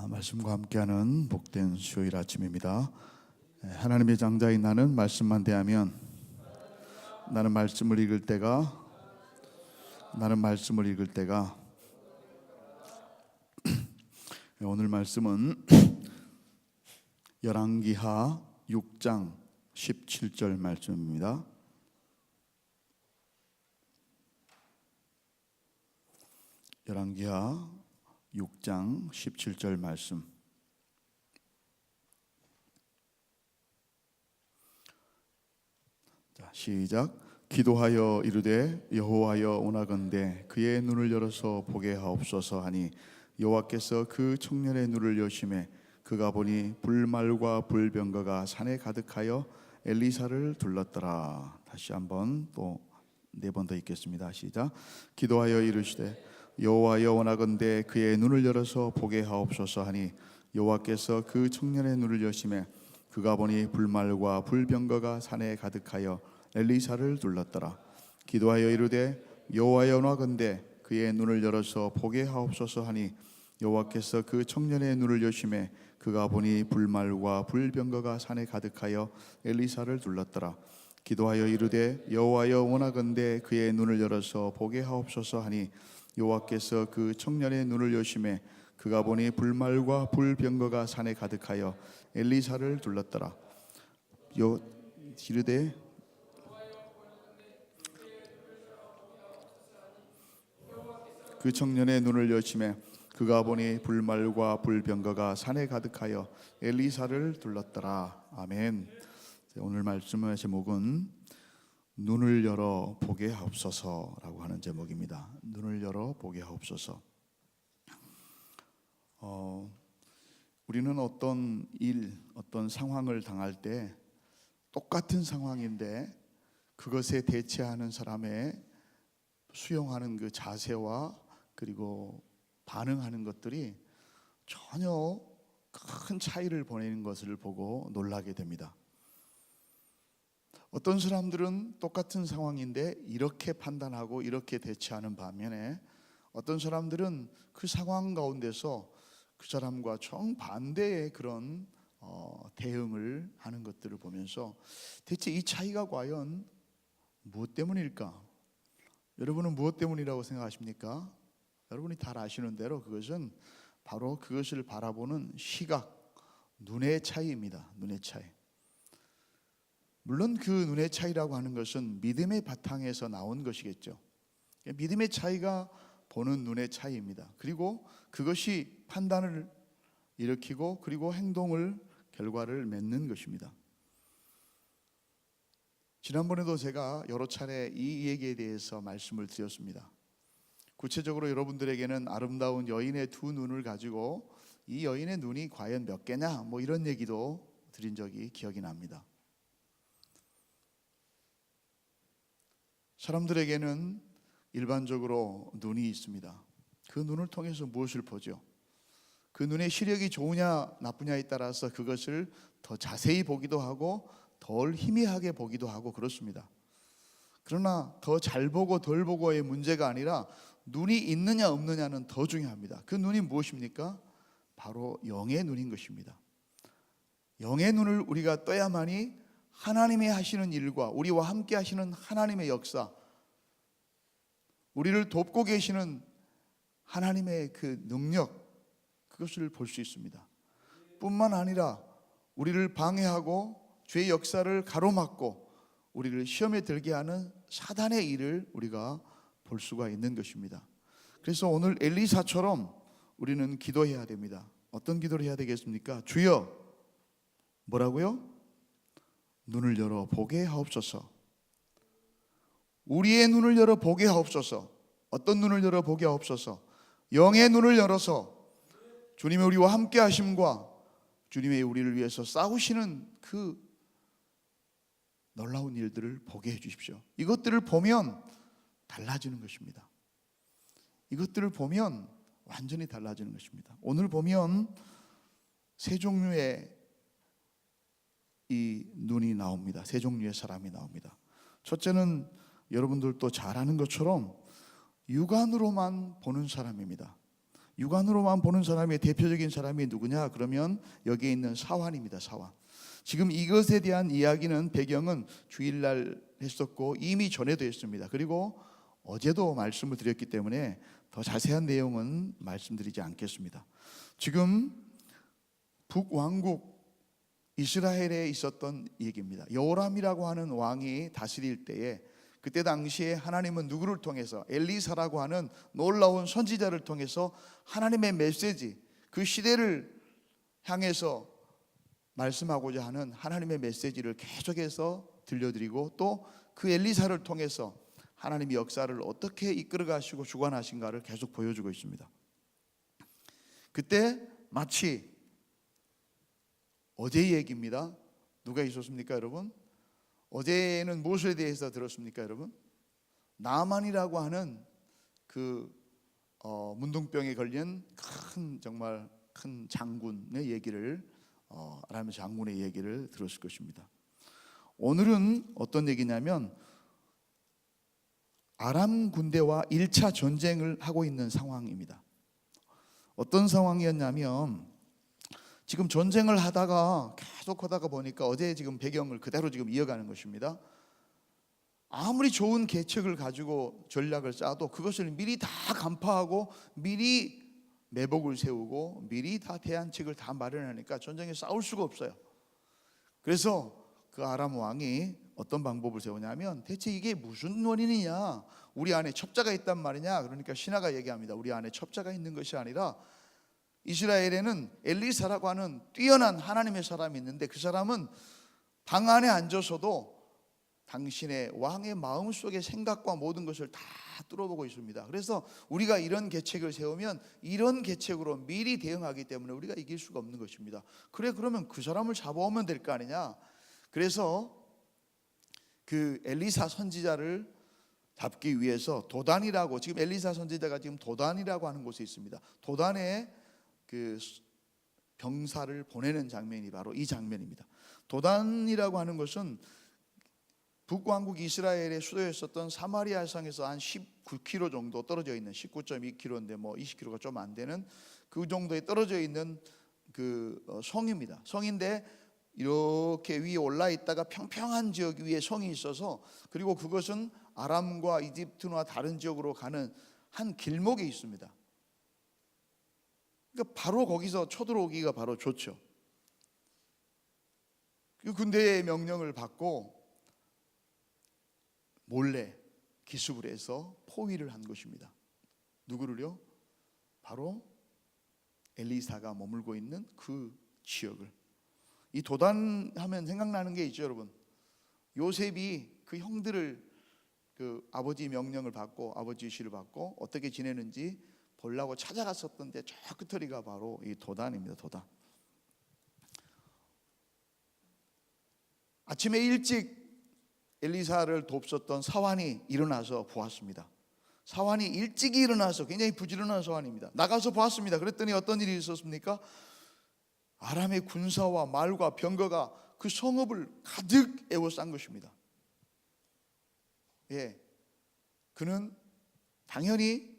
말씀과 함께하는 복된 수요일 아침입니다. 하나님의 장자인 나는 말씀만 대하면 나는 말씀을 읽을 때가 오늘 말씀은 열왕기하 6장 17절 말씀입니다. 열왕기하 6장 17절 말씀. 자, 시작. 기도하여 이르되 여호와여 원하건대 그의 눈을 열어서 보게 하옵소서 하니 여호와께서 그 청년의 눈을 여심해 그가 보니 불말과 불병거가 산에 가득하여 엘리사를 둘렀더라. 다시 한번 또 4번 더 읽겠습니다. 시작. 기도하여 이르시되 여호와여 원하건대 그의 눈을 열어서 보게 하옵소서 하니 여호와께서 그 청년의 눈을 여심해 그가 보니 불말과 불병거가 산에 가득하여 엘리사를 둘렀더라. 기도하여 이르되 여호와여 원하건대 그의 눈을 열어서 보게 하옵소서 하니 여호와께서 그 청년의 눈을 여심해 그가 보니 불말과 불병거가 산에 가득하여 엘리사를 둘렀더라. 기도하여 이르되 여호와여 원하건대 그의 눈을 열어서 보게 하옵소서 하니 여호와께서 그 청년의 눈을 여심해 그가 보니 불말과 불병거가 산에 가득하여 엘리사를 둘렀더라. 이르되 그 청년의 눈을 여심해 그가 보니 불말과 불병거가 산에 가득하여 엘리사를 둘렀더라. 아멘. 오늘 말씀의 제목은 눈을 열어 보게 하옵소서라고 하는 제목입니다. 눈을 열어 보게 하옵소서. 우리는 어떤 일, 어떤 상황을 당할 때 똑같은 상황인데 그것에 대처하는 사람의 수용하는 그 자세와 그리고 반응하는 것들이 전혀 큰 차이를 보내는 것을 보고 놀라게 됩니다. 어떤 사람들은 똑같은 상황인데 이렇게 판단하고 이렇게 대처하는 반면에 어떤 사람들은 그 상황 가운데서 그 사람과 정반대의 그런 대응을 하는 것들을 보면서 대체 이 차이가 과연 무엇 때문일까? 여러분은 무엇 때문이라고 생각하십니까? 여러분이 잘 아시는 대로 그것은 바로 그것을 바라보는 시각, 눈의 차이입니다. 눈의 차이. 물론 그 눈의 차이라고 하는 것은 믿음의 바탕에서 나온 것이겠죠. 믿음의 차이가 보는 눈의 차이입니다. 그리고 그것이 판단을 일으키고 그리고 행동을 결과를 맺는 것입니다. 지난번에도 제가 여러 차례 이 얘기에 대해서 말씀을 드렸습니다. 구체적으로 여러분들에게는 아름다운 여인의 2 눈을 가지고 이 여인의 눈이 과연 몇 개냐 뭐 이런 얘기도 드린 적이 기억이 납니다. 사람들에게는 일반적으로 눈이 있습니다. 그 눈을 통해서 무엇을 보죠? 그 눈의 시력이 좋으냐 나쁘냐에 따라서 그것을 더 자세히 보기도 하고 덜 희미하게 보기도 하고 그렇습니다. 그러나 더 잘 보고 덜 보고의 문제가 아니라 눈이 있느냐 없느냐는 더 중요합니다. 그 눈이 무엇입니까? 바로 영의 눈인 것입니다. 영의 눈을 우리가 떠야만이 하나님이 하시는 일과 우리와 함께 하시는 하나님의 역사, 우리를 돕고 계시는 하나님의 그 능력, 그것을 볼 수 있습니다. 뿐만 아니라 우리를 방해하고 죄의 역사를 가로막고 우리를 시험에 들게 하는 사단의 일을 우리가 볼 수가 있는 것입니다. 그래서 오늘 엘리사처럼 우리는 기도해야 됩니다. 어떤 기도를 해야 되겠습니까? 주여, 뭐라고요? 눈을 열어 보게 하옵소서. 우리의 눈을 열어 보게 하옵소서. 어떤 눈을 열어 보게 하옵소서? 영의 눈을 열어서 주님의 우리와 함께 하심과 주님의 우리를 위해서 싸우시는 그 놀라운 일들을 보게 해 주십시오. 이것들을 보면 달라지는 것입니다. 이것들을 보면 완전히 달라지는 것입니다. 오늘 보면 3종류의 이 눈이 나옵니다. 3종류의 사람이 나옵니다. 첫째는 여러분들도 잘 아는 것처럼 육안으로만 보는 사람입니다. 육안으로만 보는 사람의 대표적인 사람이 누구냐? 그러면 여기에 있는 사환입니다. 사환. 지금 이것에 대한 이야기는 배경은 주일날 했었고 이미 전에도 했습니다. 그리고 어제도 말씀을 드렸기 때문에 더 자세한 내용은 말씀드리지 않겠습니다. 지금 북왕국 이스라엘에 있었던 얘기입니다. 여호람이라고 하는 왕이 다스릴 때에 그때 당시에 하나님은 누구를 통해서 엘리사라고 하는 놀라운 선지자를 통해서 하나님의 메시지, 그 시대를 향해서 말씀하고자 하는 하나님의 메시지를 계속해서 들려드리고 또 그 엘리사를 통해서 하나님의 역사를 어떻게 이끌어 가시고 주관하신가를 계속 보여주고 있습니다. 그때 마치 어제의 얘기입니다. 누가 있었습니까, 여러분? 어제는 무엇에 대해서 들었습니까, 여러분? 나만이라고 하는 그 문둥병에 걸린 정말 큰 장군의 얘기를 아람 장군의 얘기를 들었을 것입니다. 오늘은 어떤 얘기냐면 아람 군대와 1차 전쟁을 하고 있는 상황입니다. 어떤 상황이었냐면 지금 전쟁을 하다가 계속 하다가 보니까 어제 지금 배경을 그대로 지금 이어가는 것입니다. 아무리 좋은 계책을 가지고 전략을 짜도 그것을 미리 다 간파하고 미리 매복을 세우고 미리 다 대안책을 다 마련하니까 전쟁에 싸울 수가 없어요. 그래서 그 아람 왕이 어떤 방법을 세우냐면 대체 이게 무슨 원인이냐? 우리 안에 첩자가 있단 말이냐? 그러니까 신하가 얘기합니다. 우리 안에 첩자가 있는 것이 아니라 이스라엘에는 엘리사라고 하는 뛰어난 하나님의 사람이 있는데 그 사람은 방 안에 앉아서도 당신의 왕의 마음속의 생각과 모든 것을 다 뚫어보고 있습니다. 그래서 우리가 이런 계책을 세우면 이런 계책으로 미리 대응하기 때문에 우리가 이길 수가 없는 것입니다. 그래, 그러면 그 사람을 잡아오면 될 거 아니냐? 그래서 그 엘리사 선지자를 잡기 위해서 도단이라고, 지금 엘리사 선지자가 지금 도단이라고 하는 곳에 있습니다. 도단에 그 병사를 보내는 장면이 바로 이 장면입니다. 도단이라고 하는 것은 북왕국 이스라엘의 수도였었던 사마리아 성에서 한 19km 정도 떨어져 있는 19.2km인데 뭐 20km가 좀 안 되는 그 정도에 떨어져 있는 그 성입니다. 성인데 이렇게 위에 올라 있다가 평평한 지역 위에 성이 있어서 그리고 그것은 아람과 이집트나 다른 지역으로 가는 한 길목에 있습니다. 그러니까 바로 거기서 쳐들어오기가 바로 좋죠. 그 군대의 명령을 받고 몰래 기습을 해서 포위를 한 것입니다. 누구를요? 바로 엘리사가 머물고 있는 그 지역을. 이 도단하면 생각나는 게 있죠, 여러분. 요셉이 그 형들을 그 아버지 명령을 받고 아버지 지시를 받고 어떻게 지내는지 보려고 찾아갔었던데 저 끝터리가 바로 이 도단입니다. 도단. 아침에 일찍 엘리사를 돕었던 사환이 일어나서 보았습니다. 사환이 일찍 일어나서 굉장히 부지런한 사환입니다. 나가서 보았습니다. 그랬더니 어떤 일이 있었습니까? 아람의 군사와 말과 병거가 그 성읍을 가득 에워싼 것입니다. 예, 그는 당연히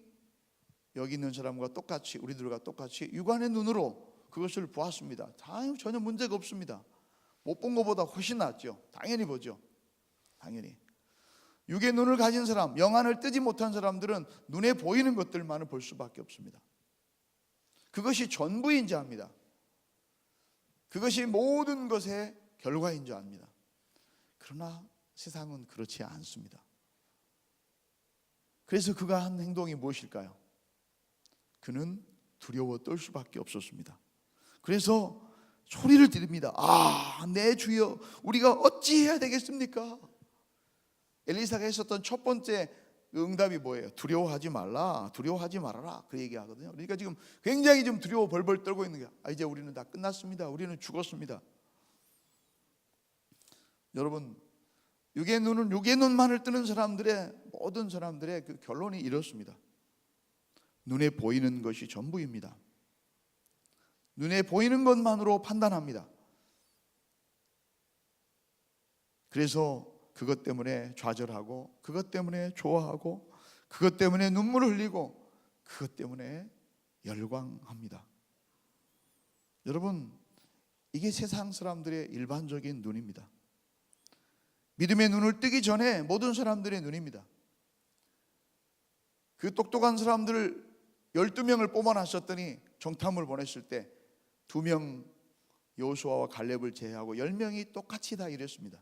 여기 있는 사람과 똑같이, 우리들과 똑같이 육안의 눈으로 그것을 보았습니다. 전혀 문제가 없습니다. 못 본 것보다 훨씬 낫죠. 당연히 보죠. 당연히. 육의 눈을 가진 사람, 영안을 뜨지 못한 사람들은 눈에 보이는 것들만을 볼 수밖에 없습니다. 그것이 전부인 줄 압니다. 그것이 모든 것의 결과인 줄 압니다. 그러나 세상은 그렇지 않습니다. 그래서 그가 한 행동이 무엇일까요? 그는 두려워 떨 수밖에 없었습니다. 그래서 소리를 지릅니다. 아, 내 주여, 우리가 어찌해야 되겠습니까? 엘리사가 했었던 첫 번째 응답이 뭐예요? 두려워하지 말라, 두려워하지 말아라, 그 얘기하거든요. 그러니까 지금 굉장히 좀 두려워 벌벌 떨고 있는 거야. 이제 우리는 다 끝났습니다. 우리는 죽었습니다. 여러분, 육의 눈만을 뜨는 사람들의 모든 사람들의 그 결론이 이렇습니다. 눈에 보이는 것이 전부입니다. 눈에 보이는 것만으로 판단합니다. 그래서 그것 때문에 좌절하고, 그것 때문에 좋아하고, 그것 때문에 눈물을 흘리고, 그것 때문에 열광합니다. 여러분, 이게 세상 사람들의 일반적인 눈입니다. 믿음의 눈을 뜨기 전에 모든 사람들의 눈입니다. 그 똑똑한 사람들을 12명을 뽑아놨었더니 정탐을 보냈을 때 2명 여호수아와 갈렙을 제외하고 10명이 똑같이 다 이랬습니다.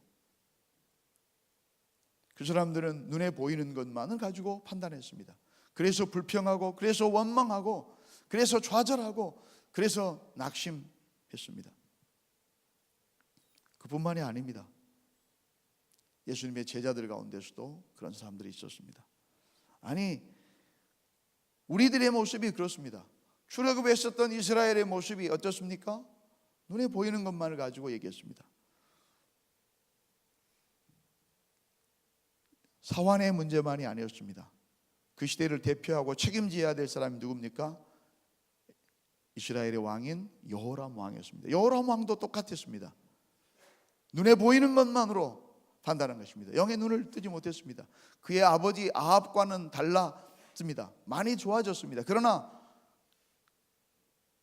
그 사람들은 눈에 보이는 것만을 가지고 판단했습니다. 그래서 불평하고, 그래서 원망하고, 그래서 좌절하고, 그래서 낙심했습니다. 그뿐만이 아닙니다. 예수님의 제자들 가운데서도 그런 사람들이 있었습니다. 아니, 우리들의 모습이 그렇습니다. 출애굽했었던 이스라엘의 모습이 어떻습니까? 눈에 보이는 것만을 가지고 얘기했습니다. 사환의 문제만이 아니었습니다. 그 시대를 대표하고 책임져야 될 사람이 누굽니까? 이스라엘의 왕인 여호람 왕이었습니다. 여호람 왕도 똑같았습니다. 눈에 보이는 것만으로 판단한 것입니다. 영의 눈을 뜨지 못했습니다. 그의 아버지 아합과는 달랐습니다. 많이 좋아졌습니다. 그러나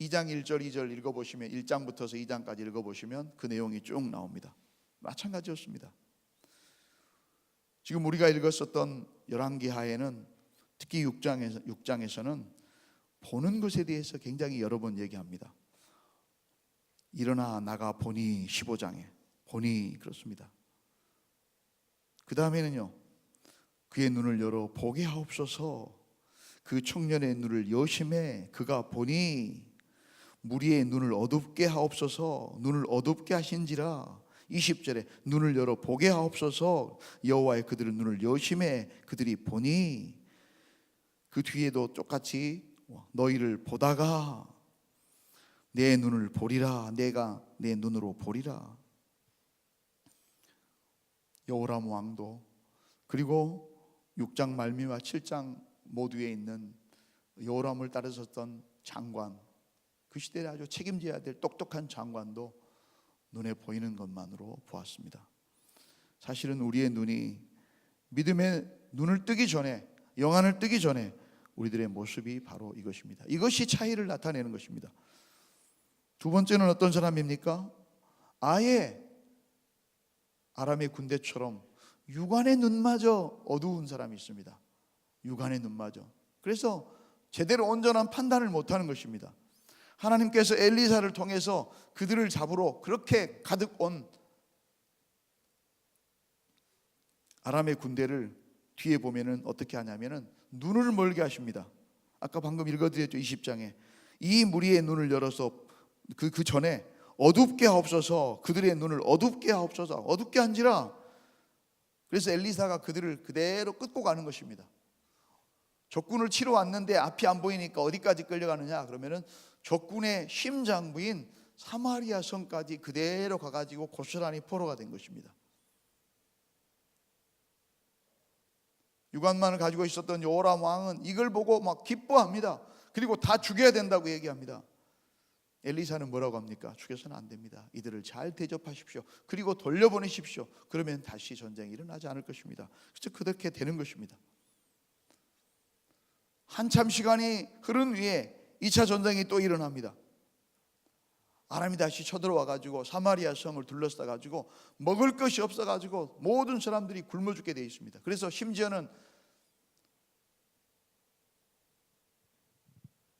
2장 1절 2절 읽어보시면, 1장부터서 2장까지 읽어보시면 그 내용이 쭉 나옵니다. 마찬가지였습니다. 지금 우리가 읽었었던 열왕기하에는 특히 6장에서는 보는 것에 대해서 굉장히 여러 번 얘기합니다. 일어나 나가 보니, 15장에 보니 그렇습니다. 그 다음에는요, 그의 눈을 열어 보게 하옵소서. 그 청년의 눈을 여심해 그가 보니 무리의 눈을 어둡게 하옵소서. 눈을 어둡게 하신지라. 20절에 눈을 열어 보게 하옵소서. 여호와의 그들의 눈을 여심해 그들이 보니. 그 뒤에도 똑같이 너희를 보다가 내 눈을 보리라. 내가 내 눈으로 보리라. 여호람 왕도, 그리고 6장 말미와 7장 모두에 있는 여호람을 따르셨던 장관, 그 시대에 아주 책임져야 될 똑똑한 장관도 눈에 보이는 것만으로 보았습니다. 사실은 우리의 눈이 믿음의 눈을 뜨기 전에, 영안을 뜨기 전에 우리들의 모습이 바로 이것입니다. 이것이 차이를 나타내는 것입니다. 두 번째는 어떤 사람입니까? 아예 아람의 군대처럼 육안의 눈마저 어두운 사람이 있습니다. 육안의 눈마저. 그래서 제대로 온전한 판단을 못하는 것입니다. 하나님께서 엘리사를 통해서 그들을 잡으러 그렇게 가득 온 아람의 군대를 뒤에 보면은 어떻게 하냐면은 눈을 멀게 하십니다. 아까 방금 읽어드렸죠. 20장에 이 무리의 눈을 열어서 그 전에 어둡게 하옵소서. 그들의 눈을 어둡게 하옵소서. 어둡게 한지라. 그래서 엘리사가 그들을 그대로 끌고 가는 것입니다. 적군을 치러 왔는데 앞이 안 보이니까 어디까지 끌려가느냐? 그러면은 적군의 심장부인 사마리아 성까지 그대로 가가지고 고스란히 포로가 된 것입니다. 유관만을 가지고 있었던 여호람 왕은 이걸 보고 막 기뻐합니다. 그리고 다 죽여야 된다고 얘기합니다. 엘리사는 뭐라고 합니까? 죽여서는 안 됩니다. 이들을 잘 대접하십시오. 그리고 돌려보내십시오. 그러면 다시 전쟁이 일어나지 않을 것입니다. 그래서 그렇게 되는 것입니다. 한참 시간이 흐른 후에 2차 전쟁이 또 일어납니다. 아람이 다시 쳐들어와가지고 사마리아 성을 둘러싸가지고 먹을 것이 없어가지고 모든 사람들이 굶어 죽게 되어 있습니다. 그래서 심지어는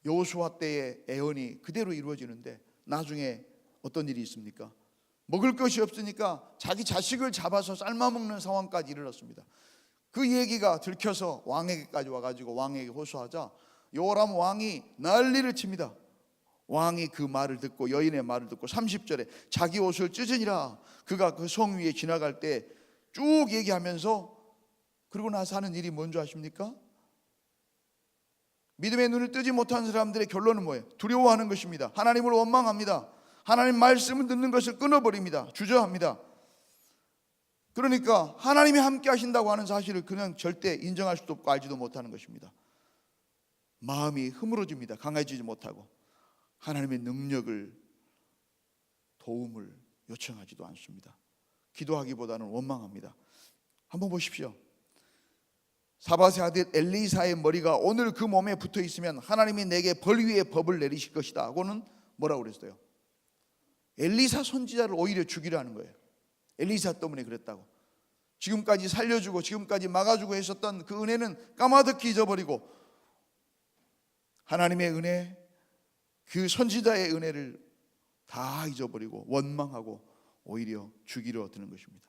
여호수아 때의 애언이 그대로 이루어지는데 나중에 어떤 일이 있습니까? 먹을 것이 없으니까 자기 자식을 잡아서 삶아먹는 상황까지 이르렀습니다. 그 얘기가 들켜서 왕에게까지 와가지고 왕에게 호소하자 요람 왕이 난리를 칩니다. 왕이 그 말을 듣고, 여인의 말을 듣고 30절에 자기 옷을 찢으니라. 그가 그 성 위에 지나갈 때 쭉 얘기하면서, 그러고 나서 하는 일이 뭔지 아십니까? 믿음의 눈을 뜨지 못한 사람들의 결론은 뭐예요? 두려워하는 것입니다. 하나님을 원망합니다. 하나님 말씀을 듣는 것을 끊어버립니다. 주저합니다. 그러니까 하나님이 함께 하신다고 하는 사실을 그냥 절대 인정할 수도 없고 알지도 못하는 것입니다. 마음이 흐물어집니다. 강해지지 못하고 하나님의 능력을, 도움을 요청하지도 않습니다. 기도하기보다는 원망합니다. 한번 보십시오. 사밧의 아들 엘리사의 머리가 오늘 그 몸에 붙어 있으면 하나님이 내게 벌 위에 법을 내리실 것이다 하고는 뭐라고 그랬어요? 엘리사 선지자를 오히려 죽이라는 거예요. 엘리사 때문에 그랬다고. 지금까지 살려주고 지금까지 막아주고 했었던 그 은혜는 까마득히 잊어버리고 하나님의 은혜, 그 선지자의 은혜를 다 잊어버리고 원망하고 오히려 죽이려 드는 것입니다.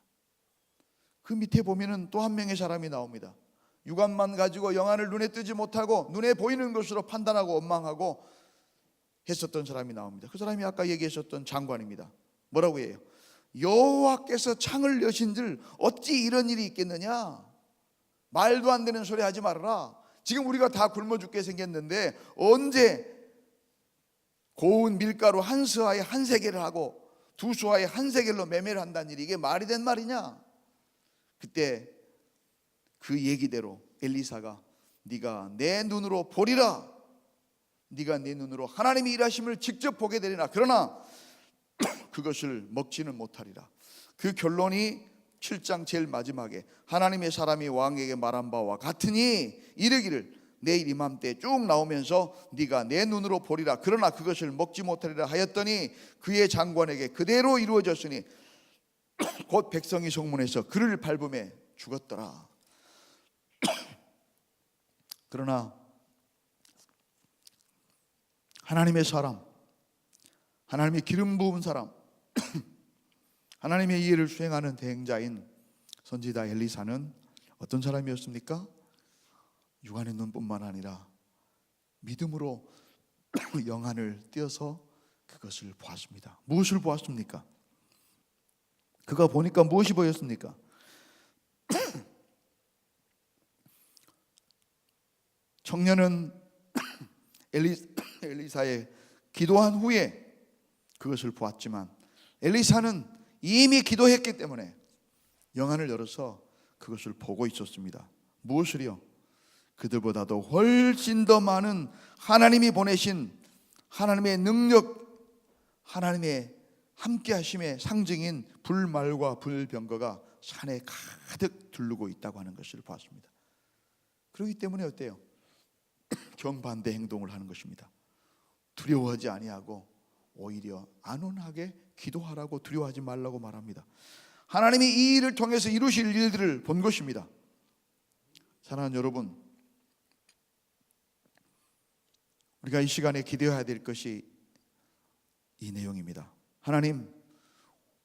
그 밑에 보면은 또 한 명의 사람이 나옵니다. 육안만 가지고 영안을 눈에 뜨지 못하고 눈에 보이는 것으로 판단하고 원망하고 했었던 사람이 나옵니다. 그 사람이 아까 얘기했었던 장관입니다. 뭐라고 해요? 여호와께서 창을 여신들 어찌 이런 일이 있겠느냐? 말도 안 되는 소리 하지 말아라. 지금 우리가 다 굶어 죽게 생겼는데 언제 고운 밀가루 한 스와에 한 세겔을 하고 두 스와에 한 세겔로 매매를 한다는 일이 이게 말이 된 말이냐? 그때 그 얘기대로 엘리사가 네가 내 눈으로 보리라. 네가 네 눈으로 하나님이 일하심을 직접 보게 되리라. 그러나 그것을 먹지는 못하리라. 그 결론이 7장 제일 마지막에 하나님의 사람이 왕에게 말한 바와 같으니 이르기를 내일 이맘때 쭉 나오면서 네가 내 눈으로 보리라. 그러나 그것을 먹지 못하리라 하였더니 그의 장관에게 그대로 이루어졌으니 곧 백성이 성문에서 그를 밟음에 죽었더라. 그러나 하나님의 사람, 하나님의 기름 부은 사람, 하나님의 이해를 수행하는 대행자인 선지자 엘리사는 어떤 사람이었습니까? 육안의 눈뿐만 아니라 믿음으로 영안을 띄어서 그것을 보았습니다. 무엇을 보았습니까? 그가 보니까 무엇이 보였습니까? 청년은 엘리사의 기도한 후에 그것을 보았지만 엘리사는 이미 기도했기 때문에 영안을 열어서 그것을 보고 있었습니다. 무엇을요? 그들보다도 훨씬 더 많은 하나님이 보내신 하나님의 능력, 하나님의 함께 하심의 상징인 불말과 불병거가 산에 가득 두르고 있다고 하는 것을 보았습니다. 그렇기 때문에 어때요? 정반대 행동을 하는 것입니다. 두려워하지 아니하고 오히려 안온하게 기도하라고, 두려워하지 말라고 말합니다. 하나님이 이 일을 통해서 이루실 일들을 본 것입니다. 사랑하는 여러분, 우리가 이 시간에 기도해야 될 것이 이 내용입니다. 하나님,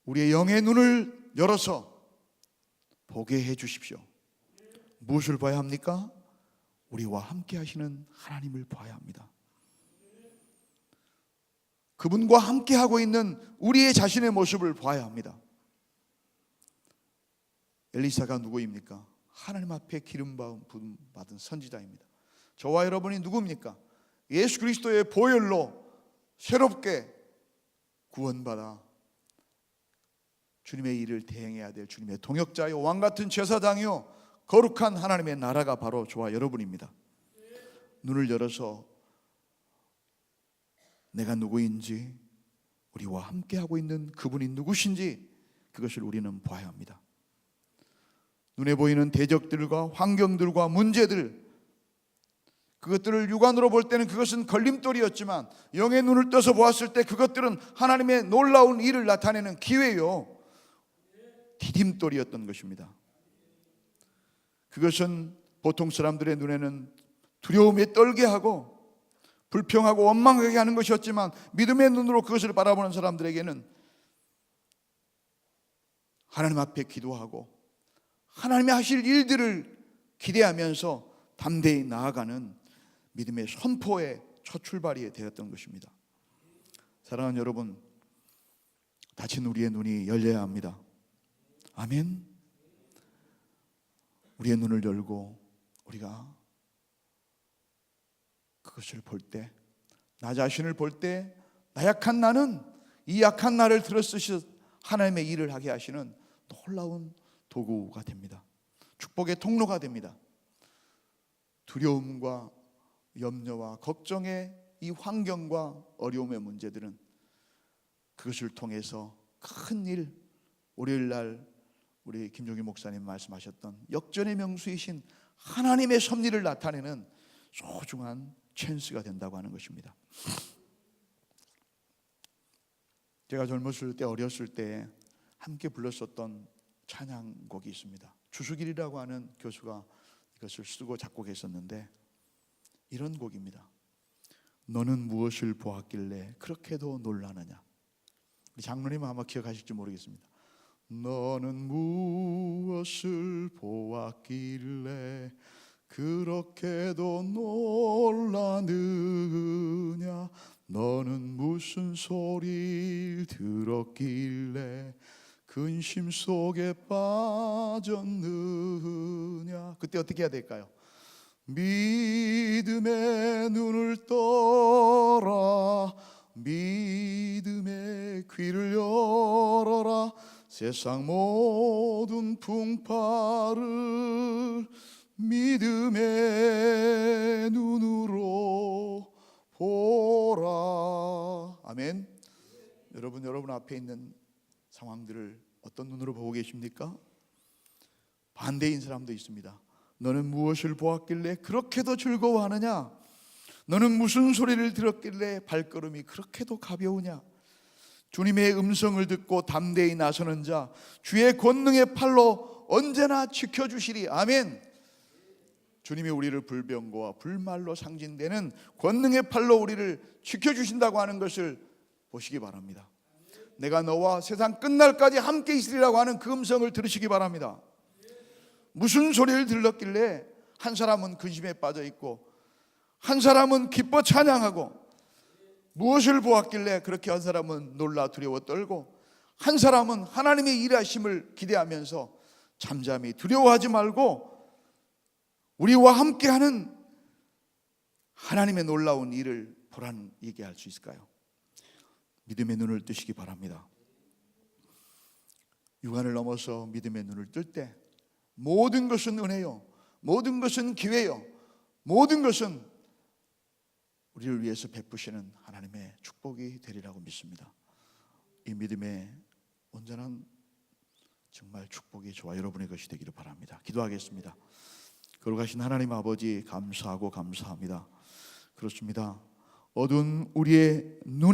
우리의 영의 눈을 열어서 보게 해 주십시오. 무엇을 봐야 합니까? 우리와 함께 하시는 하나님을 봐야 합니다. 그분과 함께 하고 있는 우리의 자신의 모습을 봐야 합니다. 엘리사가 누구입니까? 하나님 앞에 기름 부음 받은 선지자입니다. 저와 여러분이 누구입니까? 예수 그리스도의 보혈로 새롭게 구원받아 주님의 일을 대행해야 될 주님의 동역자요, 왕같은 제사장이요, 거룩한 하나님의 나라가 바로 저와 여러분입니다. 눈을 열어서 내가 누구인지, 우리와 함께하고 있는 그분이 누구신지 그것을 우리는 봐야 합니다. 눈에 보이는 대적들과 환경들과 문제들, 그것들을 육안으로 볼 때는 그것은 걸림돌이었지만 영의 눈을 떠서 보았을 때 그것들은 하나님의 놀라운 일을 나타내는 기회요, 디딤돌이었던 것입니다. 그것은 보통 사람들의 눈에는 두려움에 떨게 하고 불평하고 원망하게 하는 것이었지만 믿음의 눈으로 그것을 바라보는 사람들에게는 하나님 앞에 기도하고 하나님이 하실 일들을 기대하면서 담대히 나아가는 믿음의 선포의 첫 출발이 되었던 것입니다. 사랑하는 여러분, 닫힌 우리의 눈이 열려야 합니다. 아멘. 우리의 눈을 열고 우리가 그것을 볼 때, 나 자신을 볼 때 나약한 나는 이 약한 나를 들어쓰셔 하나님의 일을 하게 하시는 놀라운 도구가 됩니다. 축복의 통로가 됩니다. 두려움과 염려와 걱정의 이 환경과 어려움의 문제들은 그것을 통해서 큰 일, 월요일 날 우리 김종기 목사님 말씀하셨던 역전의 명수이신 하나님의 섭리를 나타내는 소중한 찬스가 된다고 하는 것입니다. 제가 젊었을 때, 어렸을 때 함께 불렀었던 찬양곡이 있습니다. 주수길이라고 하는 교수가 이것을 쓰고 작곡했었는데 이런 곡입니다. 너는 무엇을 보았길래 그렇게도 놀라느냐. 우리 장로님은 아마 기억하실지 모르겠습니다. 너는 무엇을 보았길래 그렇게도 놀라느냐. 너는 무슨 소리를 들었길래 근심 속에 빠졌느냐. 그때 어떻게 해야 될까요? 믿음의 눈을 떠라, 믿음의 귀를 열어라. 세상 모든 풍파를 믿음의 눈으로 보라. 아멘. 여러분 앞에 있는 상황들을 어떤 눈으로 보고 계십니까? 반대인 사람도 있습니다. 너는 무엇을 보았길래 그렇게도 즐거워하느냐? 너는 무슨 소리를 들었길래 발걸음이 그렇게도 가벼우냐? 주님의 음성을 듣고 담대히 나서는 자 주의 권능의 팔로 언제나 지켜주시리. 아멘. 주님이 우리를 불병거와 불말로 상징되는 권능의 팔로 우리를 지켜주신다고 하는 것을 보시기 바랍니다. 내가 너와 세상 끝날까지 함께 있으리라고 하는 그 음성을 들으시기 바랍니다. 무슨 소리를 들렀길래 한 사람은 근심에 빠져 있고 한 사람은 기뻐 찬양하고, 무엇을 보았길래 그렇게 한 사람은 놀라 두려워 떨고 한 사람은 하나님의 일하심을 기대하면서 잠잠히 두려워하지 말고 우리와 함께하는 하나님의 놀라운 일을 보라는 얘기할 수 있을까요? 믿음의 눈을 뜨시기 바랍니다. 육안을 넘어서 믿음의 눈을 뜰 때 모든 것은 은혜요, 모든 것은 기회요, 모든 것은 우리를 위해서 베푸시는 하나님의 축복이 되리라고 믿습니다. 이 믿음의 온전한 정말 축복이 저와 여러분의 것이 되기를 바랍니다. 기도하겠습니다. 거룩하신 하나님 아버지, 감사하고 감사합니다. 그렇습니다. 어두운 우리의 눈이